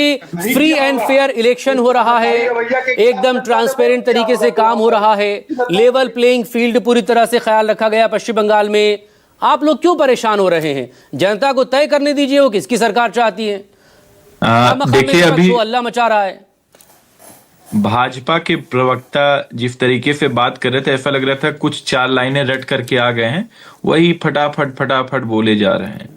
Free and fair election हो रहा है, एकदम ट्रांसपेरेंट तरीके से काम हो रहा है, लेवल प्लेइंग फील्ड पूरी तरह से ख्याल रखा गया पश्चिम बंगाल में। आप लोग क्यों परेशान हो रहे हैं? जनता को तय करने दीजिए वो किसकी सरकार चाहती है। देखिए अभी अल्लाह मचा रहा है। भाजपा के प्रवक्ता जिस तरीके से बात कर रहे थे, ऐसा लग रहा था कुछ 4 लाइनें रट करके आ गए हैं, वही फटाफट फटाफट बोले जा रहे हैं।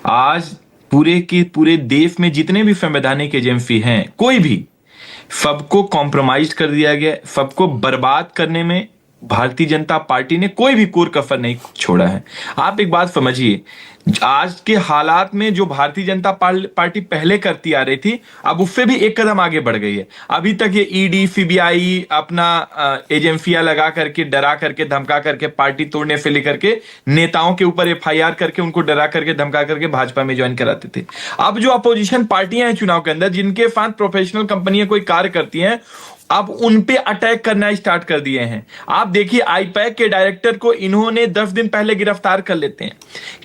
आज पूरे देश में जितने भी संवैधानिक एजेंसी हैं, कोई भी, सबको कॉम्प्रोमाइज कर दिया गया। सबको बर्बाद करने में भारतीय जनता पार्टी ने कोई भी कोर कसर नहीं छोड़ा है। आप एक बात समझिए, आज के हालात में जो भारतीय जनता पार्टी पहले करती आ रही थी, अब उससे भी एक कदम आगे बढ़ गई है। अभी तक ये ईडी सीबीआई अपना एजेंसियां लगा करके, डरा करके, धमका करके, पार्टी तोड़ने से लेकर के नेताओं के ऊपर एफआईआर करके, उनको डरा करके, धमका करके भाजपा में ज्वाइन कराते थे। अब जो अपोजिशन पार्टियां हैं चुनाव के अंदर, जिनके साथ प्रोफेशनल कंपनियां कोई कार्य करती हैं, अब उन पे अटैक करना स्टार्ट कर दिए हैं। आप देखिए, आईपैक के डायरेक्टर को इन्होंने 10 दिन पहले गिरफ्तार कर लेते हैं।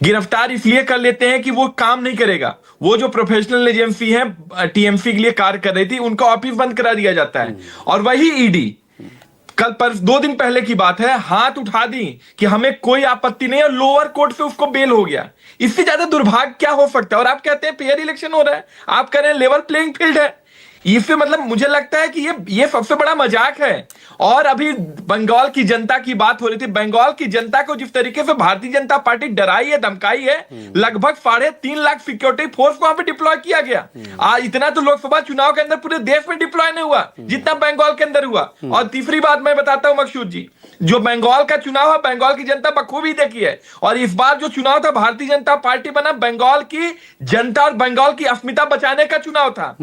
गिरफ्तार इसलिए कर लेते हैं कि वो काम नहीं करेगा। वो जो प्रोफेशनल एजेंसी है, टीएमसी के लिए कार्य कर रही थी, उनका ऑफिस बंद करा दिया जाता है। और वही ईडी कल पर 2 दिन पहले की बात है, हाथ उठा दी कि हमें कोई आपत्ति नहीं, और लोअर कोर्ट से उसको बेल हो गया। इससे ज्यादा दुर्भाग्य क्या हो सकता है? और आप कहते हैं फेयर इलेक्शन हो रहा है, आप कह रहे हैं लेवल प्लेइंग फील्ड है। इससे मतलब मुझे लगता है कि ये सबसे बड़ा मजाक है। और अभी बंगाल की जनता की बात हो रही थी। बंगाल की जनता को जिस तरीके से भारतीय जनता पार्टी डराई है, धमकाई है, लगभग 3.5 लाख सिक्योरिटी फोर्स वहां पे डिप्लॉय किया गया। आज इतना तो लोकसभा चुनाव के अंदर पूरे देश में डिप्लॉय नहीं हुआ जितना बंगाल के अंदर हुआ। और तीसरी बात मैं बताता हूं मकसूद जी, जो बंगाल का चुनाव है, बंगाल की जनता बखूबी देखी है। और इस बार जो चुनाव था, भारतीय जनता पार्टी बना बंगाल की जनता और बंगाल की अस्मिता बचाने का चुनाव था।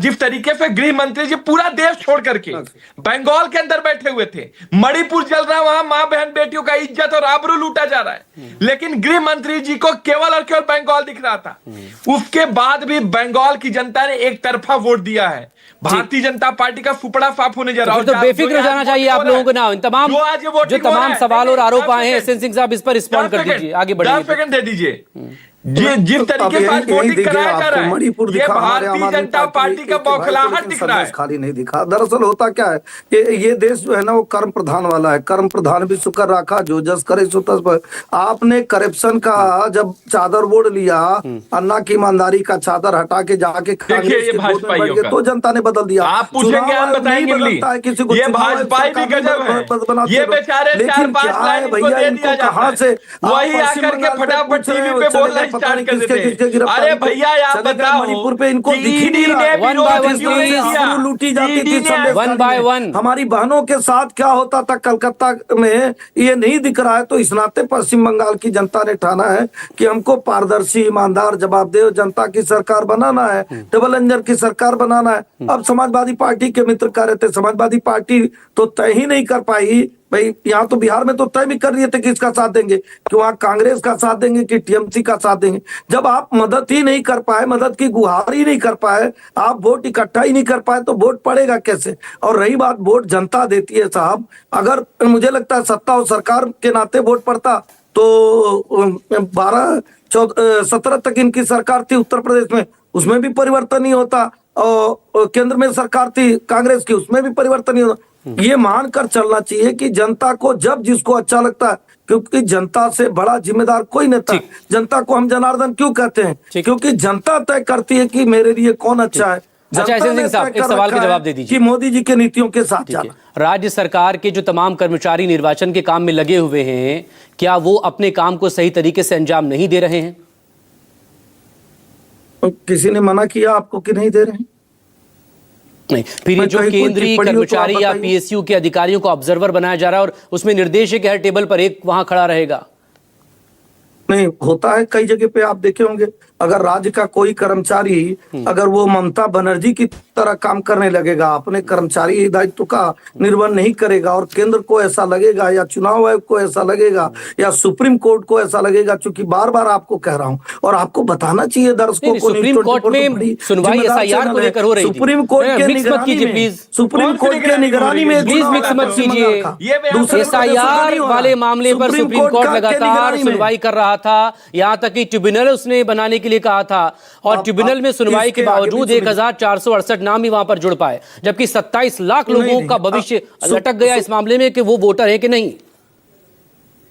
जिस तरीके से गृह मंत्री जी पूरा देश छोड़ करके बंगाल के अंदर बैठे हुए थे, मणिपुर जल रहा, वहां मां बहन बेटियों का इज्जत और आबरू लूटा जा रहा है, लेकिन गृह मंत्री जी को केवल और केवल बंगाल दिख रहा था। उसके बाद भी बंगाल की जनता ने एक तरफा वोट दिया है। भारतीय जनता पार्टी का फुपड़ा साफ होने जा रहा है। तो बेफिक्र हो जाना चाहिए आप लोगों को ना। जो तमाम सवाल और आरोप आए हैं, एसएन सिंह साहब, इस पर रिस्पॉन्ड कर दीजिए, आगे बढ़िए। 10 सेकंड दे दीजिए। जिस तरीके से वोटिंग कराया जा रहा है, ये भारतीय जनता पार्टी का बौखलाहट दिख रहा है। खाली नहीं दिखा। दरअसल होता क्या है, ये देश जो है ना, वो कर्म प्रधान वाला है। कर्म प्रधान भी शुक्र रखा, जो जस करे सो तस पर। आपने करप्शन का जब चादर ओढ़ लिया, अन्ना की ईमानदारी का चादर हटा के जाके ये भाजपा तो जनता ने बदल दिया। आप पूछेंगे, हम बताएंगे किसी को, ये भाजपा भी गजब है। ये बेचारे 4-5 लाइन इनको दे दिया जाता है, वही आकर के फटाफट टीवी पे बोलना स्टार्ट कर देते हैं। अरे भैया आप बताओ, मणिपुर पे इनको दिख ही नहीं रहा। लूटी जाती थी वन बाय वन। हमारी बहनों के साथ क्या होता था कलकत्ता में, ये नहीं दिख रहा है। तो इस नाते पश्चिम बंगाल की जनता ने ठाना है कि हमको पारदर्शी, ईमानदार, जवाबदेह जनता की सरकार बनाना है, डबल इंजन की सरकार बनाना है। अब समाजवादी पार्टी के मित्र कह रहे थे, समाजवादी पार्टी तो तय ही नहीं कर पाई भाई। यहाँ तो बिहार में तो तय भी कर रहे थे कि इसका साथ देंगे, कि वहाँ कांग्रेस का साथ देंगे कि टीएमसी का साथ देंगे। जब आप मदद ही नहीं कर पाए, मदद की गुहार ही नहीं कर पाए, आप वोट इकट्ठा ही नहीं कर पाए, तो वोट पड़ेगा कैसे? और रही बात, वोट जनता देती है साहब। अगर मुझे लगता है सत्ता और सरकार के नाते वोट पड़ता तो 17 तक इनकी सरकार थी उत्तर प्रदेश में, उसमें भी परिवर्तन नहीं होता। और केंद्र में सरकार थी कांग्रेस की, उसमें भी परिवर्तन नहीं होता। ये मानकर चलना चाहिए कि जनता को जब जिसको अच्छा लगता है, क्योंकि जनता से बड़ा जिम्मेदार कोई नेता। जनता को हम जनार्दन क्यों कहते हैं? क्योंकि जनता तय करती है कि मेरे लिए कौन अच्छा है। अच्छा, एसएन सिंह साहब, एक सवाल के जवाब दे दीजिए कि मोदी जी के नीतियों के साथ जाना। राज्य सरकार के जो तमाम कर्मचारी निर्वाचन के काम में लगे हुए हैं, क्या वो अपने काम को सही तरीके से अंजाम नहीं दे रहे हैं? किसी ने मना किया आपको कि नहीं दे रहे हैं? नहीं, फिर ये जो केंद्रीय कर्मचारी या पीएसयू के अधिकारियों को ऑब्जर्वर बनाया जा रहा है और उसमें निर्देश है कि हर टेबल पर एक वहां खड़ा रहेगा। नहीं होता है, कई जगह पे आप देखे होंगे। अगर राज्य का कोई कर्मचारी अगर वो ममता बनर्जी की तरह काम करने लगेगा, अपने कर्मचारी दायित्व का निर्वहन नहीं करेगा, और केंद्र को ऐसा लगेगा, या चुनाव आयोग को ऐसा लगेगा, या सुप्रीम कोर्ट को ऐसा लगेगा, चूंकि बार बार आपको कह रहा हूं और आपको बताना चाहिए दर्शकों को। सुप्रीम कोर्ट में सुनवाई एसआईआर को लेकर हो रही थी। सुप्रीम कोर्ट के निगरानी में, सुप्रीम कोर्ट के निगरानी में प्लीज मिक्स मत कीजिए। एसआईआर वाले मामले पर सुप्रीम कोर्ट लगातार सुनवाई कर रहा था, यहाँ तक कि ट्रिब्यूनल उसने बनाने के लिए कहा था और ट्रिब्यूनल में सुनवाई के इसके आगे बावजूद भी 1468 नाम ही वहां पर जुड़ पाए, जबकि 27 लाख लोगों का भविष्य लटक गया इस मामले में कि वो वोटर है कि नहीं।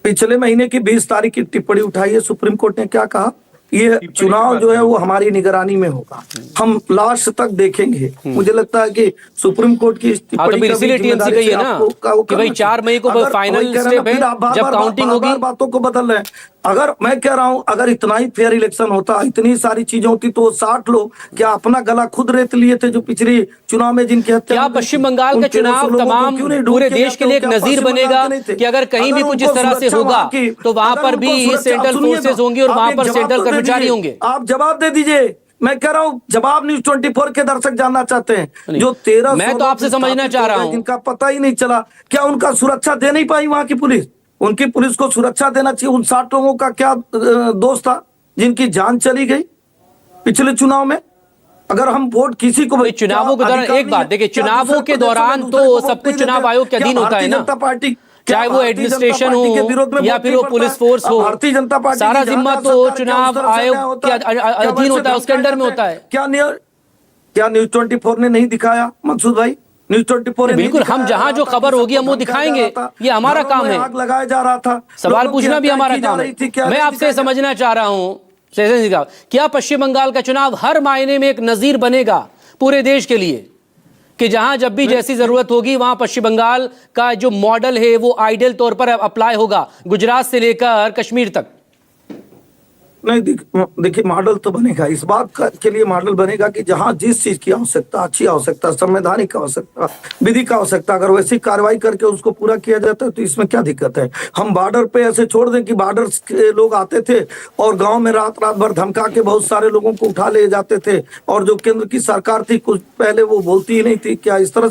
पिछले महीने की 20 तारीख की टिप्पणी उठाई है, सुप्रीम कोर्ट ने क्या कहा, ये चुनाव जो है वो हमारी निगरानी में होगा, हम लास्ट तक देखेंगे। मुझे लगता है कि सुप्रीम कोर्ट की इस हाँ, तो फिर इसीलिए टीएमसी गई है ना कि भाई 4 मई को फाइनल स्टेप है जब काउंटिंग होगी। बातों को बदल रहे हैं। अगर मैं कह रहा हूं अगर इतना ही फेयर इलेक्शन होता, इतनी सारी चीजें होती, तो 60 लोग क्या अपना गला खुद रेत लिए थे जो पिछली चुनाव में जिनकी हत्या। क्या पश्चिम बंगाल का चुनाव तमाम पूरे देश के लिए एक नजीर बनेगा कि अगर कहीं भी कुछ इस तरह से होगा तो वहां पर भी सेंट्रल फोर्सेस होंगी और वहां पर सेंट्रल कर्मचारी होंगे? आप जवाब दे दीजिए। मैं कह रहा हूं जवाब न्यूज़ 24 के दर्शक जानना चाहते हैं। जो 13 मैं तो आपसे समझना चाह रहा हूं, जिनका पता ही नहीं चला, क्या उनका सुरक्षा दे नहीं पाई वहां की पुलिस? उनकी पुलिस को सुरक्षा देना चाहिए। उन 60 लोगों का क्या दोष था जिनकी जान चली गई पिछले चुनाव में? अगर हम वोट किसी को चुनावों के दौरान एक बात देखिए, चुनावों के दौरान तो सब कुछ चुनाव आयोग के अधीन होता है ना, जनता पार्टी चाहे वो एडमिनिस्ट्रेशन हो या फिर वो पुलिस फोर्स हो, भारतीय जनता पार्टी सारा जिम्मा तो चुनाव आयोग के अधीन होता है, उसके अंडर में होता है। क्या न्यूज़ 24 ने नहीं दिखाया मकसूद भाई? न्यूज़ 24 बिल्कुल, हम जहां जो खबर होगी हम वो दिखाएंगे, ये हमारा काम है। आग लगाया जा रहा था, सवाल पूछना भी हमारा काम है। मैं आपसे समझना चाह रहा हूं सेशन जी का, क्या पश्चिम बंगाल का चुनाव हर मायने में एक नजीर बनेगा पूरे देश के लिए कि जहां जब भी जैसी जरूरत होगी वहां पश्चिम बंगाल का जो मॉडल है वो आइडियल तौर पर अप्लाई होगा, गुजरात से लेकर कश्मीर तक? नहीं, देखिए मॉडल तो बनेगा, इस बात के लिए मॉडल बनेगा कि जहां जिस चीज की आवश्यकता, अच्छी आवश्यकता, संवैधानिक आवश्यकता, विधि का आवश्यकता, अगर वैसी कार्रवाई करके उसको पूरा किया जाता है तो इसमें क्या दिक्कत है? हम बॉर्डर पे ऐसे छोड़ दें कि बॉर्डर के लोग आते थे और गांव में रात रात भर धमका के बहुत सारे लोगों को उठा ले जाते थे, और जो केंद्र की सरकार थी कुछ पहले वो बोलती ही नहीं थी। क्या इस तरह